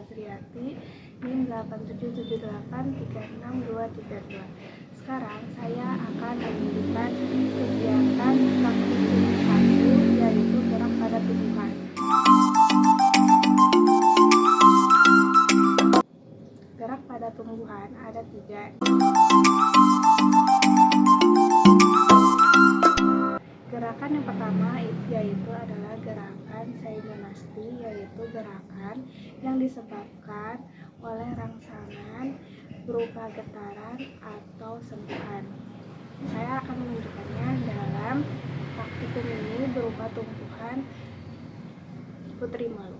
Azriati NIM 8778362232. Sekarang saya akan menunjukkan kegiatan praktikum 1, yaitu gerak pada tumbuhan. Gerak pada tumbuhan ada 3. Gerakan yang pertama yaitu adalah gerakan seimonasti, yaitu gerakan yang disebabkan oleh rangsangan berupa getaran atau sentuhan. Saya akan menunjukkannya dalam praktikum ini berupa tumbuhan putri malu.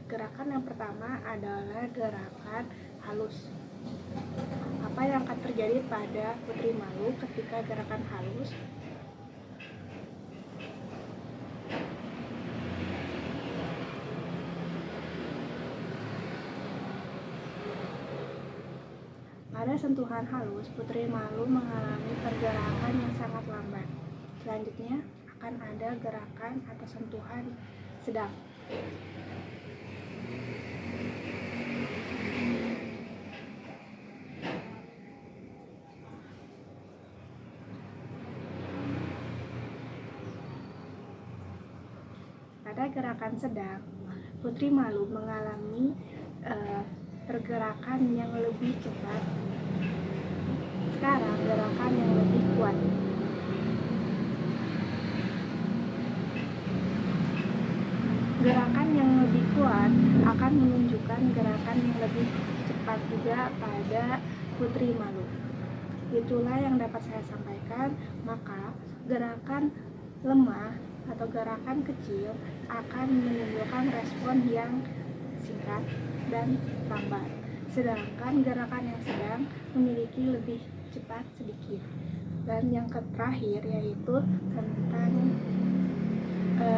Gerakan yang pertama adalah gerakan halus. Apa yang akan terjadi pada putri malu ketika gerakan halus? Pada sentuhan halus, putri malu mengalami pergerakan yang sangat lambat. Selanjutnya akan ada gerakan atau sentuhan sedang. Pada gerakan sedang, putri malu mengalami pergerakan yang lebih cepat. Sekarang gerakan yang lebih kuat. Gerakan yang lebih kuat akan menunjukkan gerakan yang lebih cepat juga pada putri malu. Itulah yang dapat saya sampaikan. Maka gerakan lemah atau gerakan kecil akan menimbulkan respon yang singkat dan lambat. Sedangkan gerakan yang sedang memiliki lebih cepat sedikit. Dan yang terakhir yaitu tentang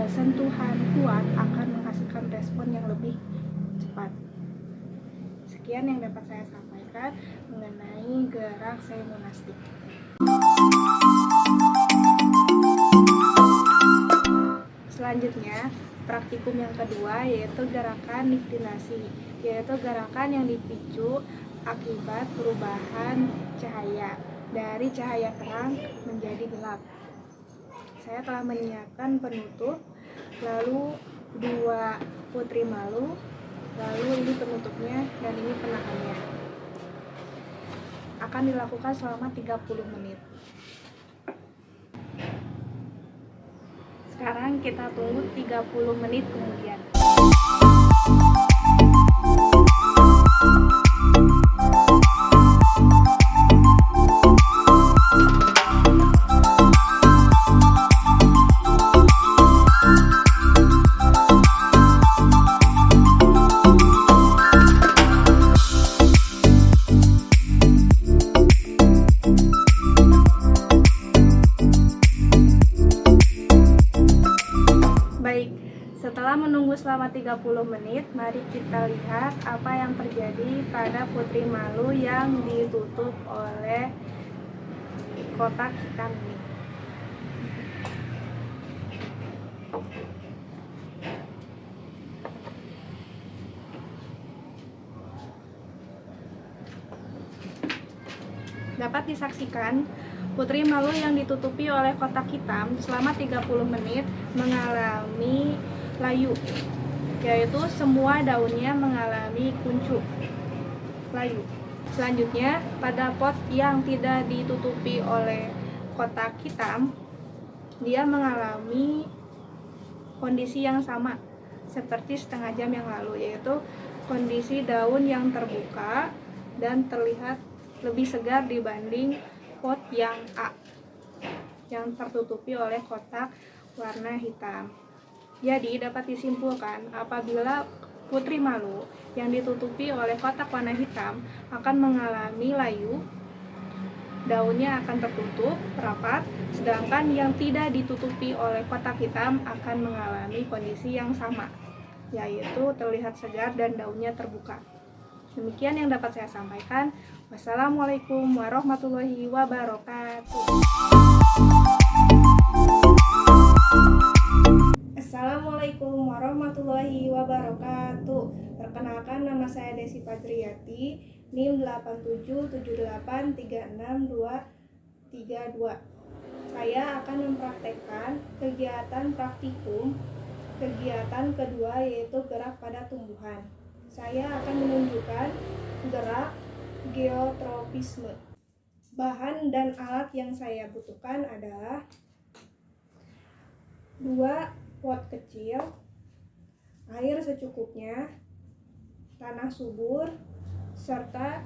sentuhan kuat akan menghasilkan respon yang lebih cepat. Sekian yang dapat saya sampaikan mengenai gerak seimonastik. Selanjutnya, praktikum yang kedua yaitu gerakan niktinasi, yaitu gerakan yang dipicu akibat perubahan cahaya dari cahaya terang menjadi gelap. Saya telah menyiapkan penutup, lalu 2 putri malu, lalu ini penutupnya dan ini penahannya. Akan dilakukan selama 30 menit. Sekarang kita tunggu 30 menit kemudian. Setelah menunggu selama 30 menit, mari kita lihat apa yang terjadi pada putri malu yang ditutup oleh kotak hitam ini. Dapat disaksikan putri malu yang ditutupi oleh kotak hitam selama 30 menit mengalami layu, yaitu semua daunnya mengalami kuncup layu. Selanjutnya, pada pot yang tidak ditutupi oleh kotak hitam, dia mengalami kondisi yang sama seperti setengah jam yang lalu, yaitu kondisi daun yang terbuka dan terlihat lebih segar dibanding pot yang A yang tertutupi oleh kotak warna hitam. Jadi dapat disimpulkan apabila putri malu yang ditutupi oleh kotak warna hitam akan mengalami layu, daunnya akan tertutup rapat, sedangkan yang tidak ditutupi oleh kotak hitam akan mengalami kondisi yang sama, yaitu terlihat segar dan daunnya terbuka. Demikian yang dapat saya sampaikan. Wassalamualaikum warahmatullahi wabarakatuh. Assalamualaikum warahmatullahi wabarakatuh. Perkenalkan, nama saya Desi Fajriyati, NIM 8778362232. Saya akan mempraktekkan kegiatan praktikum kegiatan kedua, yaitu gerak pada tumbuhan. Saya akan menunjukkan gerak geotropisme. Bahan dan alat yang saya butuhkan adalah 2 pot kecil, air secukupnya, tanah subur, serta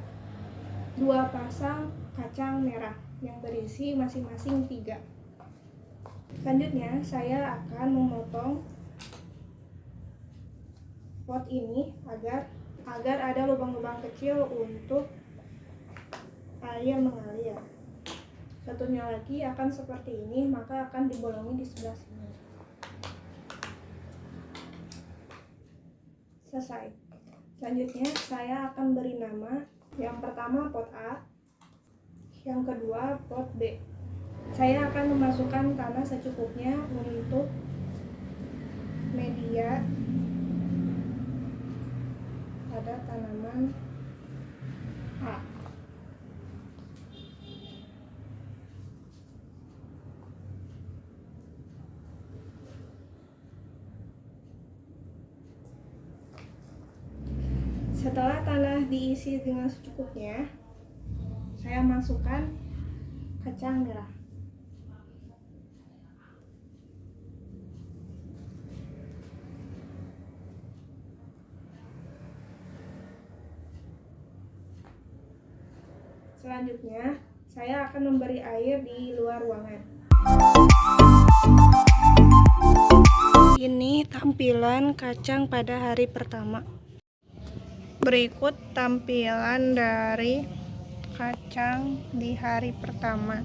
2 pasang kacang merah yang berisi masing-masing 3. Selanjutnya saya akan memotong pot ini agar ada lubang-lubang kecil untuk air mengalir. Satunya lagi akan seperti ini, maka akan dibolongi di sebelah sini. Selesai. Selanjutnya saya akan beri nama. Yang pertama pot A, yang kedua pot B. Saya akan memasukkan tanah secukupnya untuk media pada tanaman A. Setelah tanah diisi dengan secukupnya, saya masukkan kacang merah. Selanjutnya, saya akan memberi air di luar ruangan. Ini tampilan kacang pada hari pertama. Berikut tampilan dari kacang di hari pertama.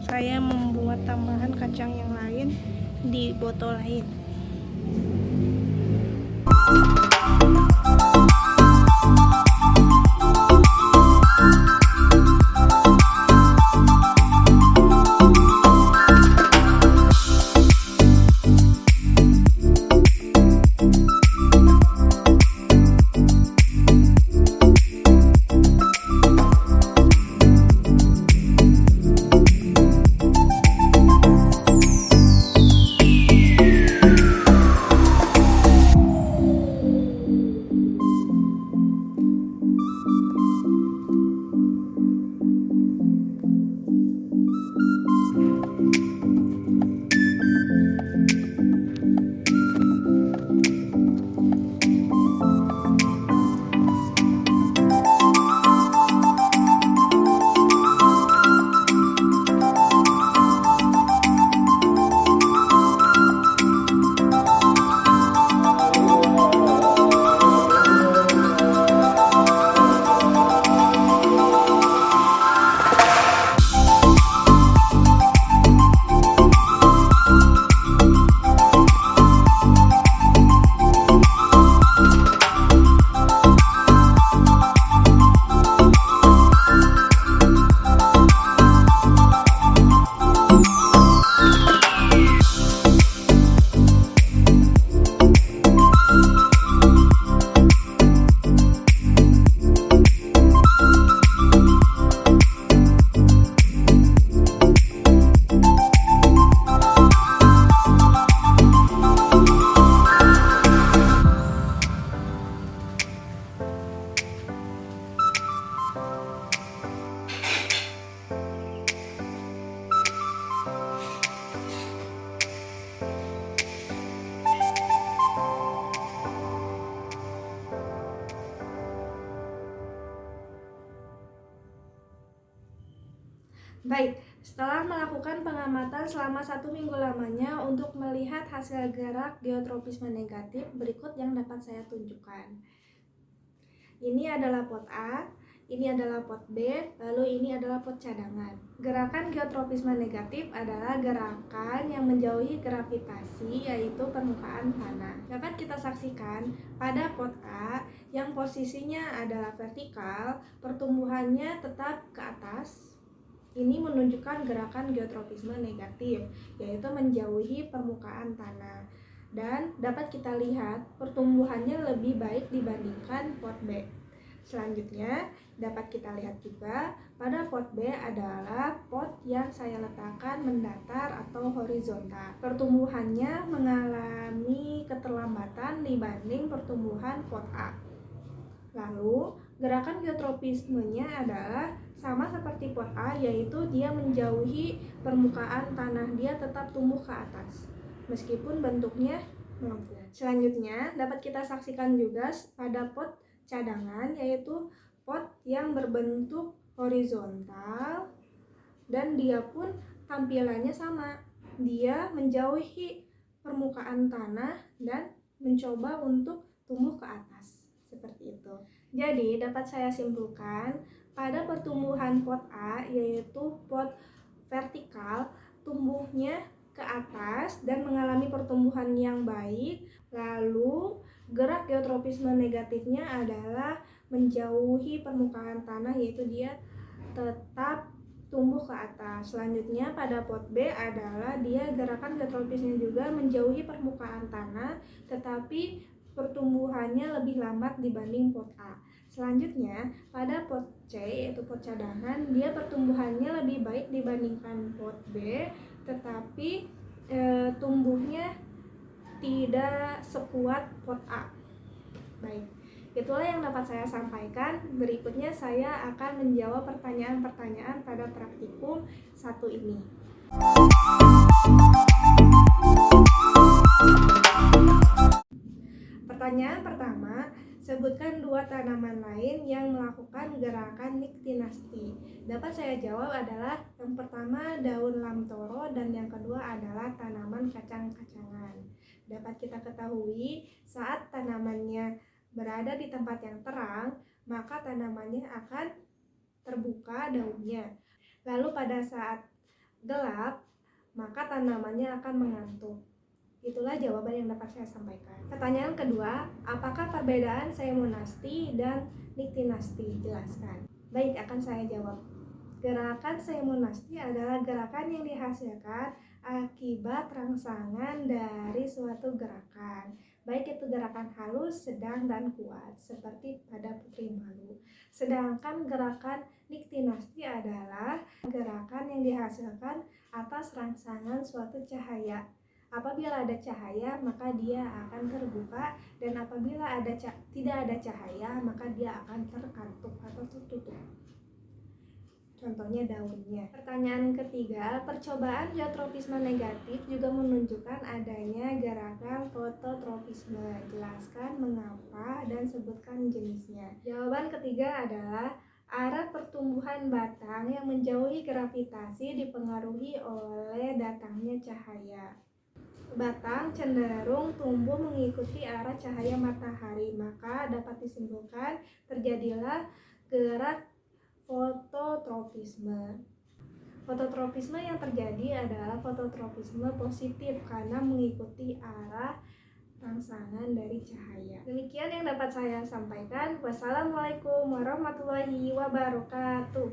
Saya membuat tambahan kacang yang lain di botol lain. Baik, setelah melakukan pengamatan selama 1 minggu lamanya untuk melihat hasil gerak geotropisme negatif, berikut yang dapat saya tunjukkan. Ini adalah pot A, ini adalah pot B, lalu ini adalah pot cadangan. Gerakan geotropisme negatif adalah gerakan yang menjauhi gravitasi, yaitu permukaan tanah. Dapat kita saksikan pada pot A yang posisinya adalah vertikal, pertumbuhannya tetap ke atas. Ini menunjukkan gerakan geotropisme negatif, yaitu menjauhi permukaan tanah. dan dapat kita lihat pertumbuhannya lebih baik dibandingkan pot B. Selanjutnya dapat kita lihat juga pada pot B adalah pot yang saya letakkan mendatar atau horizontal. Pertumbuhannya mengalami keterlambatan dibanding pertumbuhan pot A. Lalu gerakan geotropismenya adalah sama seperti pot A, yaitu dia menjauhi permukaan tanah, dia tetap tumbuh ke atas meskipun bentuknya melengkung. Selanjutnya dapat kita saksikan juga pada pot cadangan, yaitu pot yang berbentuk horizontal dan dia pun tampilannya sama. Dia menjauhi permukaan tanah dan mencoba untuk tumbuh ke atas. Seperti itu. Jadi dapat saya simpulkan pada pertumbuhan pot A, yaitu pot vertikal, tumbuhnya ke atas dan mengalami pertumbuhan yang baik. Lalu gerak geotropisme negatifnya adalah menjauhi permukaan tanah, yaitu dia tetap tumbuh ke atas. Selanjutnya pada pot B adalah dia gerakan geotropisnya juga menjauhi permukaan tanah, tetapi pertumbuhannya lebih lambat dibanding pot A. Selanjutnya pada pot C, yaitu pot cadangan, dia pertumbuhannya lebih baik dibandingkan pot B, tetapi tumbuhnya tidak sekuat pot A. Baik, itulah yang dapat saya sampaikan. Berikutnya saya akan menjawab pertanyaan-pertanyaan pada praktikum 1 ini. Pertanyaan pertama, sebutkan 2 tanaman lain yang melakukan gerakan niktinasti. Dapat saya jawab adalah yang pertama daun lamtoro dan yang kedua adalah tanaman kacang-kacangan. Dapat kita ketahui saat tanamannya berada di tempat yang terang, maka tanamannya akan terbuka daunnya. Lalu pada saat gelap, maka tanamannya akan mengantuk. Itulah jawaban yang dapat saya sampaikan. Pertanyaan kedua, apakah perbedaan semonasti dan niktinasti? Jelaskan. Baik, akan saya jawab. Gerakan semonasti adalah gerakan yang dihasilkan akibat rangsangan dari suatu gerakan, baik itu gerakan halus, sedang, dan kuat, seperti pada putri malu. Sedangkan gerakan niktinasti adalah gerakan yang dihasilkan atas rangsangan suatu cahaya. Apabila ada cahaya, maka dia akan terbuka, dan apabila tidak ada cahaya, maka dia akan terkantuk atau tertutup. Contohnya daunnya. Pertanyaan ketiga, percobaan geotropisme negatif juga menunjukkan adanya gerakan fototropisme. Jelaskan mengapa dan sebutkan jenisnya. Jawaban ketiga adalah arah pertumbuhan batang yang menjauhi gravitasi dipengaruhi oleh datangnya cahaya. Batang cenderung tumbuh mengikuti arah cahaya matahari, maka dapat disimpulkan terjadilah gerak fototropisme. Fototropisme yang terjadi adalah fototropisme positif karena mengikuti arah rangsangan dari cahaya. Demikian yang dapat saya sampaikan. Wassalamualaikum warahmatullahi wabarakatuh.